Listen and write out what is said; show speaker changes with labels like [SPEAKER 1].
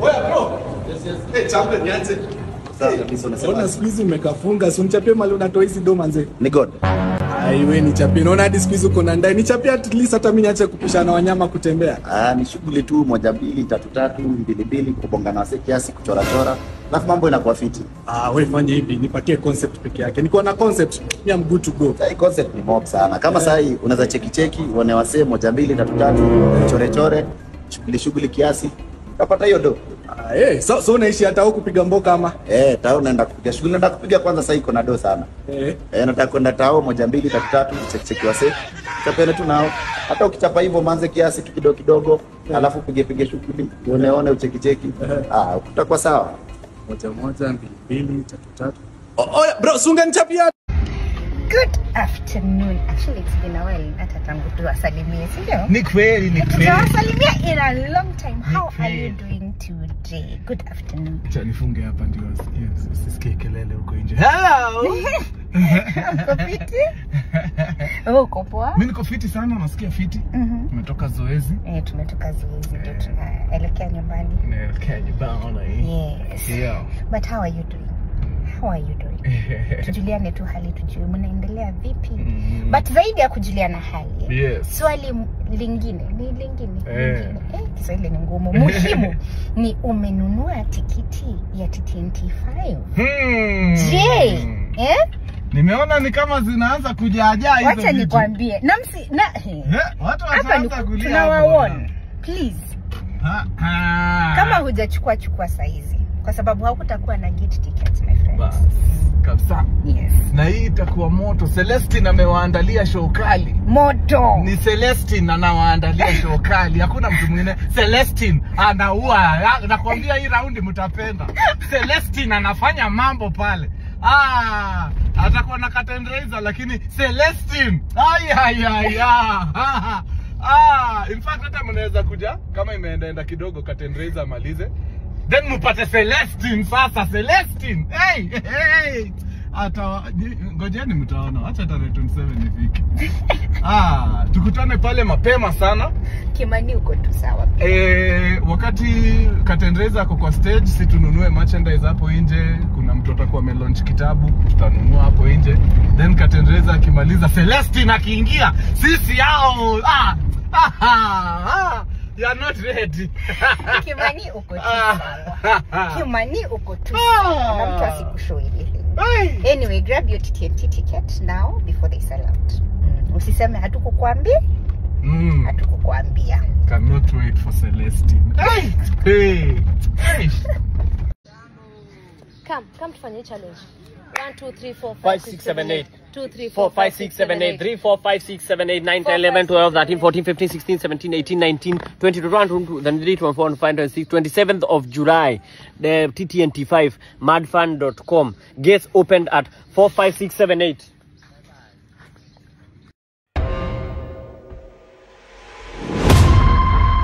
[SPEAKER 1] Wewe bro. Yes. Champion nianze. Sasa kabisa unasema. Ona siku hizi umekafunga, si unichapie mali unatoa hizi do manze.
[SPEAKER 2] Ni God.
[SPEAKER 1] Wewe nichapie. Unaona hadi siku hizi uko na ndai. Nichapie at least hata mimi niache kupishana wanyama kutembea.
[SPEAKER 2] Ni shughuli tu 1 2 3 3 2 2 kubonga na wase kiasi kuchora chora. Alafu mambo inakuwa fiti.
[SPEAKER 1] Wewe fanya hivi, nipatie concept peke yake. Niko na concept, mimi am good to go.
[SPEAKER 2] Sai concept ni mob sana. Kama sasa hii unaweza cheki uone wase 1 2 3 3 chore shughuli kiasi. Utapata hiyo do.
[SPEAKER 1] So unaishi hata huko kupiga mboka ama?
[SPEAKER 2] Tao naenda kupiga shughuli, naenda kupiga kwanza sasa iko na do sana. Nataka kwenda tao 1 2 3 3 cheki wase. Utapenda tu nao. Hata ukichapa hivyo manze kiasi kidogo, alafu pige shughuli. Uone ucheki. Utakuwa sawa.
[SPEAKER 1] 1 1 2 3 3. Bro, sunga nichapia.
[SPEAKER 3] Good afternoon. Actually, it's been a while. Hata tangu tuwasalimie, sio?
[SPEAKER 4] Ni kweli.
[SPEAKER 3] Tuwasalimia in a long time. How are you doing today? Good afternoon.
[SPEAKER 4] Acha nifunge hapa ndio usisikie kelele huko nje. Hello.
[SPEAKER 3] Uko fiti? Uko poa?
[SPEAKER 4] Mimi niko fiti sana, nasikia fiti. Tumetoka zoezi.
[SPEAKER 3] Tumetoka zoezi ndio tunaelekea nyumbani.
[SPEAKER 4] Naelekea nyumbani.
[SPEAKER 3] Yes.
[SPEAKER 4] Yeah.
[SPEAKER 3] But how are you doing? Tujuliane tu hali, tujue mnaendelea vipi. But zaidi ya kujuliana hali.
[SPEAKER 4] Yes.
[SPEAKER 3] Swali lingine. Kiswahili ni ngumu. Muhimu ni umenunua tikiti ya TTNT5. Je?
[SPEAKER 4] Nimeona ni kama zinaanza kujaajaa hizo.
[SPEAKER 3] Wacha nikwambie.
[SPEAKER 4] Watu wanaanza kulia.
[SPEAKER 3] Tunawaona. Please. Kama hujachukua chukua saizi. Kwa sababu hakutakuwa na gate tickets, my friends.
[SPEAKER 4] Kabisa.
[SPEAKER 3] Yes.
[SPEAKER 4] Na hii itakuwa moto. Celestine amewaandalia show kali.
[SPEAKER 3] Moto.
[SPEAKER 4] Ni Celestine anawaandalia show kali. Hakuna mtu mwingine. Celestine anaua. Nakwambia hii raundi mtapenda. Celestine anafanya mambo pale. Atakuwa na curtain raiser lakini Celestine. In fact hata mnaweza kuja kama imeenda kidogo curtain raiser amalize. Then mupate Celestine sasa. Celestine. Hey. Ngojeni mtaona. Acha tarehe 27 ifike. Tukutane pale mapema sana.
[SPEAKER 3] Kimani uko tu sawa.
[SPEAKER 4] Wakati curtain raiser ako kwa stage, si tununue merchandise hapo nje. Kuna mtu atakuwa amelaunch kitabu, tutanunua hapo nje. Then curtain raiser akimaliza, Celestine akiingia, sisi hao you are not ready.
[SPEAKER 3] Kimani uko tu sawa. Kimani uko tu sawa. Na mtu asikushow ile. Anyway, grab your TTNT ticket now before they sell out. Usiseme hatukukuambia. Hatukukuambia.
[SPEAKER 4] Cannot wait for Celestine. Hey.
[SPEAKER 5] Come tufanye challenge. 1 2 3 4
[SPEAKER 6] 5 6 7 8
[SPEAKER 5] 2 3
[SPEAKER 6] 4 5 6 7 8 3 4 5 6 7 8 9 10 11 12 13 14 15 16 17 18 19 20 21 23 24 25 26 27th of July. The TTNT5 madfan.com gets opened at 4 5 6 7 8.